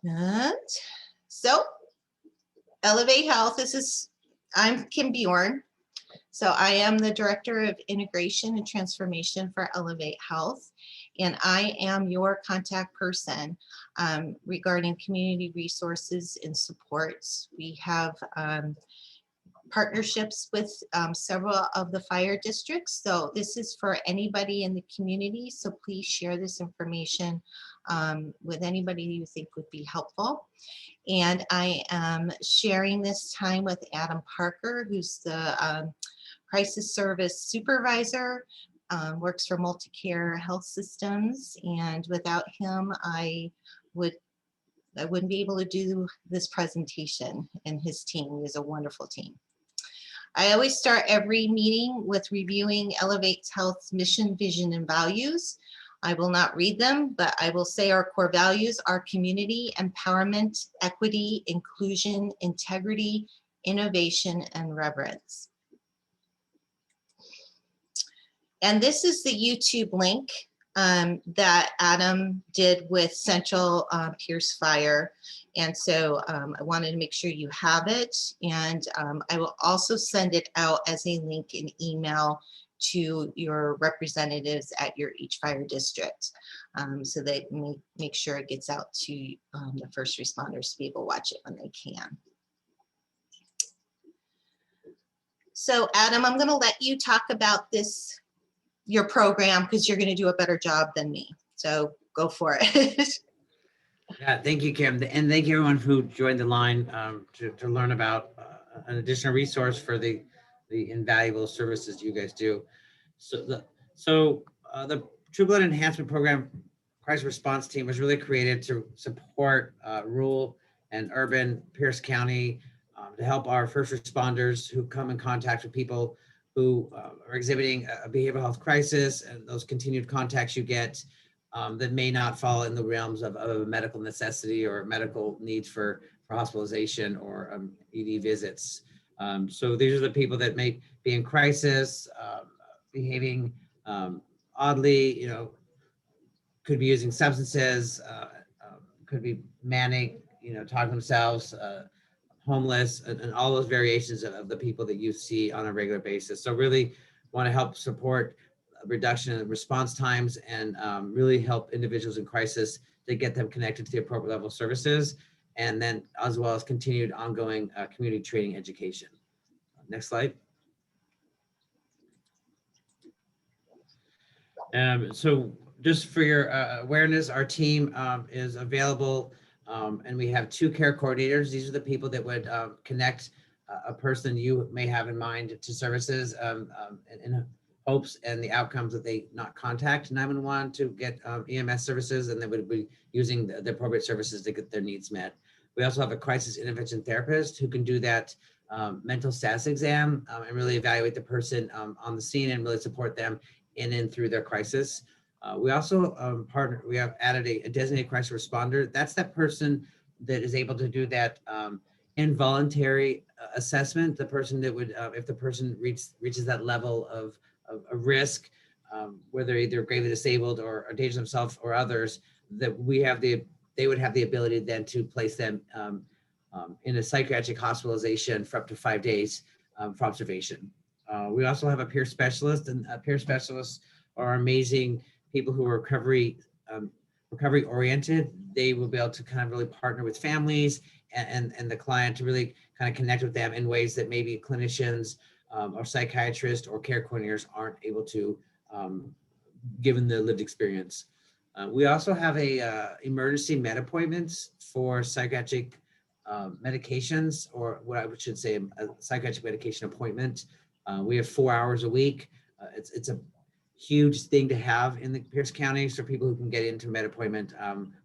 And so Elevate Health, I'm Kim Bjorn. So I am the Director of Integration and Transformation for Elevate Health, and I am your contact person regarding community resources and supports. We have partnerships with several of the fire districts. So this is for anybody in the community. So please share this information with anybody you think would be helpful. And I am sharing this time with Adam Parker, who's the Crisis Service Supervisor, works for Multicare Health Systems. And without him, I wouldn't be able to do this presentation, and his team is a wonderful team. I always start every meeting with reviewing Elevate Health's mission, vision, and values. I will not read them, but I will say our core values are community, empowerment, equity, inclusion, integrity, innovation, and reverence. And this is the YouTube link that Adam did with Central Pierce Fire. And so I wanted to make sure you have it. And I will also send it out as a link in email to your representatives at each fire district, so they make sure it gets out to the first responders to be able to watch it when they can. So Adam, I'm going to let you talk about your program, because you're going to do a better job than me. So go for it. Yeah, thank you, Kim. And thank you everyone who joined the line to learn about an additional resource for the invaluable services you guys do. So the Trueblood Enhancement Program Crisis Response Team was really created to support rural and urban Pierce County, to help our first responders who come in contact with people who are exhibiting a behavioral health crisis, and those continued contacts you get that may not fall in the realms of a medical necessity or medical needs for hospitalization or ED visits. So these are the people that may be in crisis, behaving oddly, could be using substances, could be manic, talking themselves, homeless, and all those variations of the people that you see on a regular basis. So really want to help support a reduction in response times and really help individuals in crisis to get them connected to the appropriate level of services, and then as well as continued ongoing community training education. Next slide. So just for your awareness, our team is available, and we have 2 care coordinators. These are the people that would connect a person you may have in mind to services in hopes and the outcomes that they not contact 911 to get EMS services, and they would be using the appropriate services to get their needs met. We also have a crisis intervention therapist who can do that mental status exam and really evaluate the person on the scene and really support them in and through their crisis. We also we have added a designated crisis responder. That's that person that is able to do that involuntary assessment. The person that would, if the person reaches that level of risk, whether either gravely disabled or endanger themselves or others, that they would have the ability then to place them in a psychiatric hospitalization for up to 5 days for observation. We also have a peer specialist, and peer specialists are amazing people who are recovery oriented. They will be able to kind of really partner with families and the client to really kind of connect with them in ways that maybe clinicians or psychiatrists or care coordinators aren't able to, given the lived experience. We also have a emergency med appointments for psychiatric medications, or what I should say, a psychiatric medication appointment. We have 4 hours a week. It's a huge thing to have in the Pierce County, so people who can get into a med appointment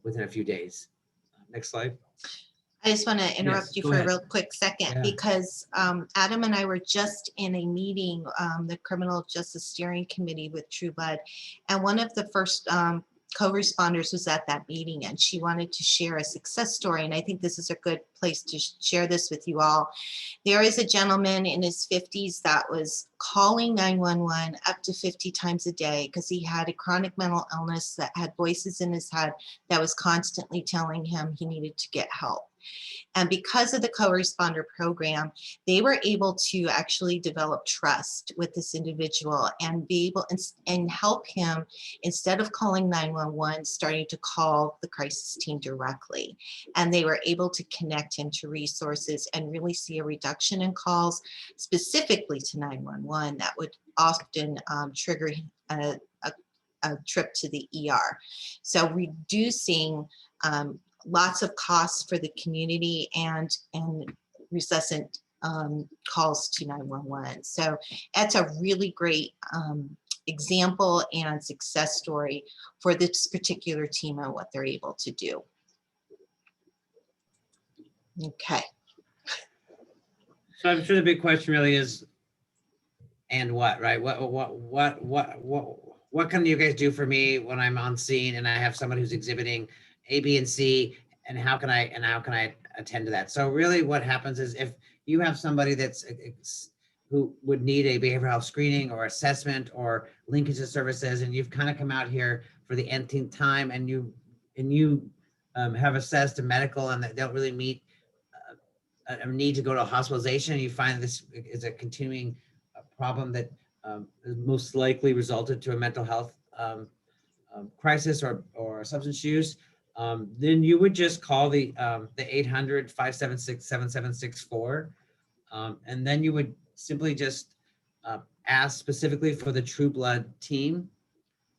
within a few days. Next slide. I just want to interrupt you for a real quick second, because Adam and I were just in a meeting, the Criminal Justice Steering Committee with Trueblood, and one of the first co-responders was at that meeting, and she wanted to share a success story. And I think this is a good place to share this with you all. There is a gentleman in his 50s that was calling 911 up to 50 times a day because he had a chronic mental illness that had voices in his head that was constantly telling him he needed to get help. And because of the co-responder program, they were able to actually develop trust with this individual and be able and help him, instead of calling 911, starting to call the crisis team directly. And they were able to connect him to resources and really see a reduction in calls specifically to 911 that would often trigger a trip to the ER. So reducing lots of costs for the community and incessant calls to 911. So that's a really great example and success story for this particular team and what they're able to do. Okay. So I'm sure the big question really is, and what, right? What can you guys do for me when I'm on scene and I have someone who's exhibiting A, B, and C, and how can I attend to that? So really what happens is, if you have somebody that's who would need a behavioral health screening or assessment or linkage to services, and you've kind of come out here for the nth time, and you have assessed a medical and that don't really meet a need to go to a hospitalization, you find this is a continuing problem that is most likely resulted to a mental health crisis or substance use, then you would just call the 800-576-7764, and then you would simply just ask specifically for the Trueblood team.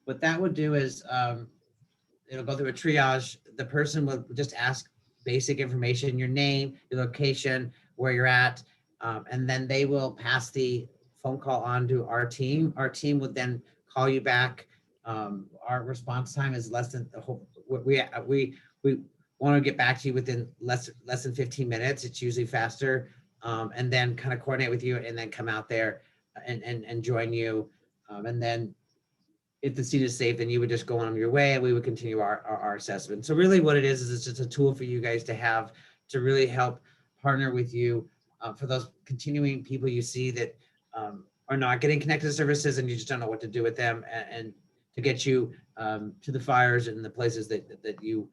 What that would do is it'll go through a triage. The person will just ask basic information, your name, your location, where you're at, and then they will pass the phone call on to our team. Our team would then call you back. Our response time is less than the whole, we want to get back to you within less than 15 minutes. It's usually faster, and then kind of coordinate with you and then come out there and join you. And then if the seat is safe, then you would just go on your way and we would continue our assessment. So really what it is it's just a tool for you guys to have to really help partner with you for those continuing people you see that are not getting connected to services and you just don't know what to do with them, and to get you to the fires and the places that you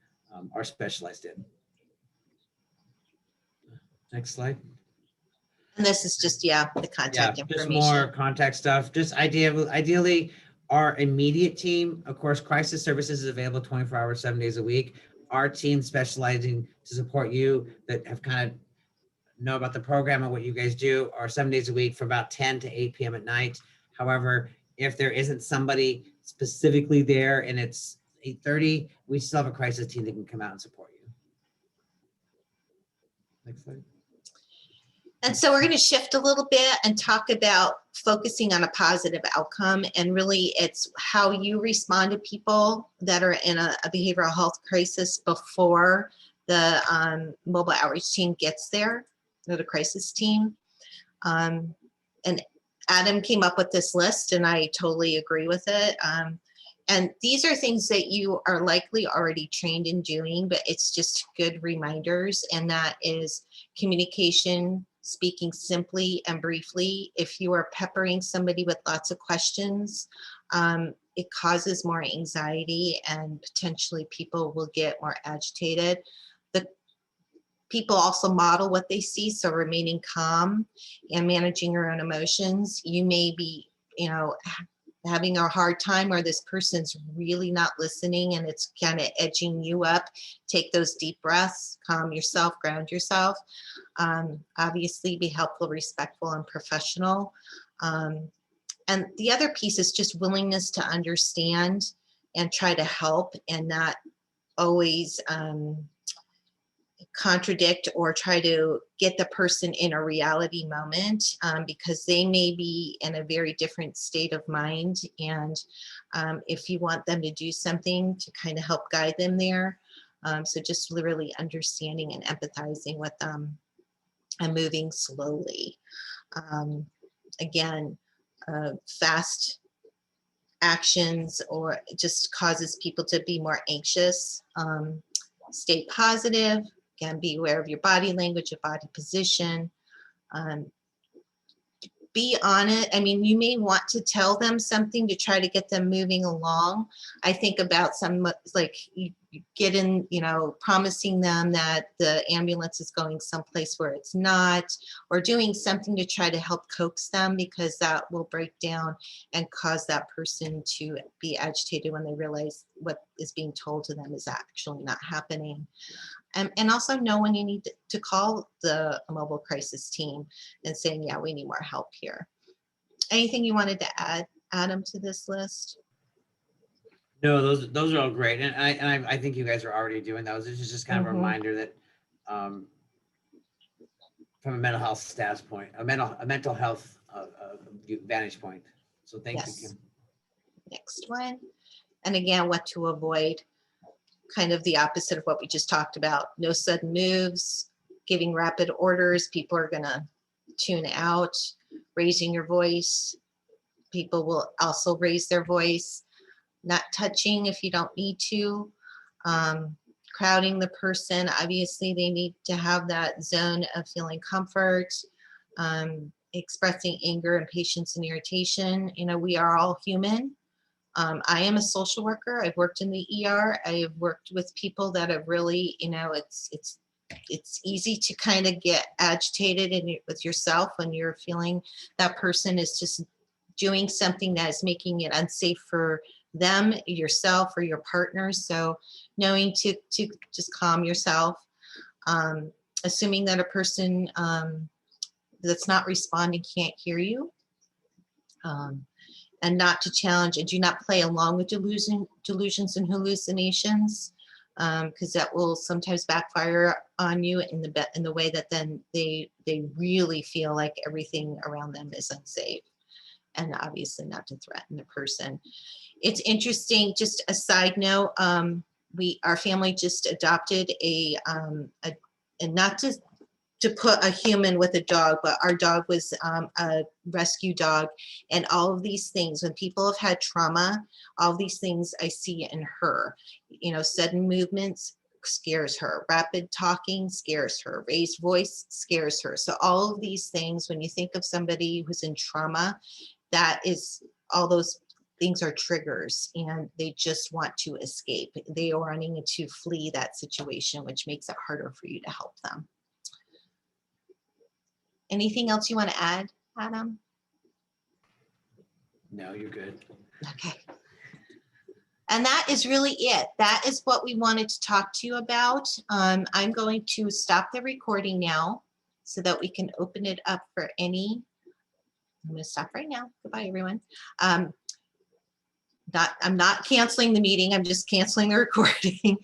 are specialized in. Next slide. And this is just, yeah, the contact just information. more contact stuff. Just ideally, our immediate team, of course, crisis services is available 24 hours, 7 days a week. Our team specializing to support you that have kind of know about the program and what you guys do are 7 days a week from about 10 to 8 p.m. at night. However, if there isn't somebody specifically there and it's 8:30, we still have a crisis team that can come out and support you. Next slide. And so we're going to shift a little bit and talk about focusing on a positive outcome. And really it's how you respond to people that are in a behavioral health crisis before the mobile outreach team gets there, or the crisis team. And Adam came up with this list and I totally agree with it. And these are things that you are likely already trained in doing, but it's just good reminders. And that is communication, speaking simply and briefly. If you are peppering somebody with lots of questions, it causes more anxiety and potentially people will get more agitated. The people also model what they see, so remaining calm and managing your own emotions. You may be, having a hard time, or this person's really not listening and it's kind of edging you up. Take those deep breaths, calm yourself, ground yourself. Obviously be helpful, respectful, and professional. And the other piece is just willingness to understand and try to help, and not always contradict or try to get the person in a reality moment, because they may be in a very different state of mind. And if you want them to do something, to kind of help guide them there. So just really understanding and empathizing with them and moving slowly. Again, fast actions or it just causes people to be more anxious. Stay positive. Again, be aware of your body language, your body position. Be on it. I mean, you may want to tell them something to try to get them moving along. I think about some, like you get in, you know, promising them that the ambulance is going someplace where it's not, or doing something to try to help coax them, because that will break down and cause that person to be agitated when they realize what is being told to them is actually not happening. And also know when you need to call the mobile crisis team and saying, yeah, we need more help here. Anything you wanted to add, Adam, to this list? No, those are all great. And I think you guys are already doing those. This is just kind of a reminder that from a mental health standpoint, a mental health vantage point. So thank you, Kim. Next one. And again, what to avoid. Kind of the opposite of what we just talked about. No sudden moves, giving rapid orders. People are going to tune out. Raising your voice. People will also raise their voice. Not touching if you don't need to. Crowding the person. Obviously, they need to have that zone of feeling comfort. Expressing anger, impatience, and irritation. You know, we are all human. I am a social worker. I've worked in the ER. I have worked with people that have really, you know, it's easy to kind of get agitated with yourself when you're feeling that person is just doing something that is making it unsafe for them, yourself, or your partner. So knowing to just calm yourself, assuming that a person that's not responding can't hear you. And not to challenge and do not play along with delusions and hallucinations, because that will sometimes backfire on you in the way that then they really feel like everything around them is unsafe, and obviously not to threaten the person. It's interesting. Just a side note, our family just adopted and not to put a human with a dog, but our dog was a rescue dog. And all of these things, when people have had trauma, all of these things I see in her. You know, sudden movements scares her. Rapid talking scares her. Raised voice scares her. So all of these things, when you think of somebody who's in trauma, that is, all those things are triggers, and they just want to escape. They are wanting to flee that situation, which makes it harder for you to help them. Anything else you want to add, Adam? No, you're good. Okay. And that is really it. That is what we wanted to talk to you about. I'm going to stop the recording now so that we can open it up for any. I'm going to stop right now. Goodbye, everyone. I'm not canceling the meeting. I'm just canceling the recording.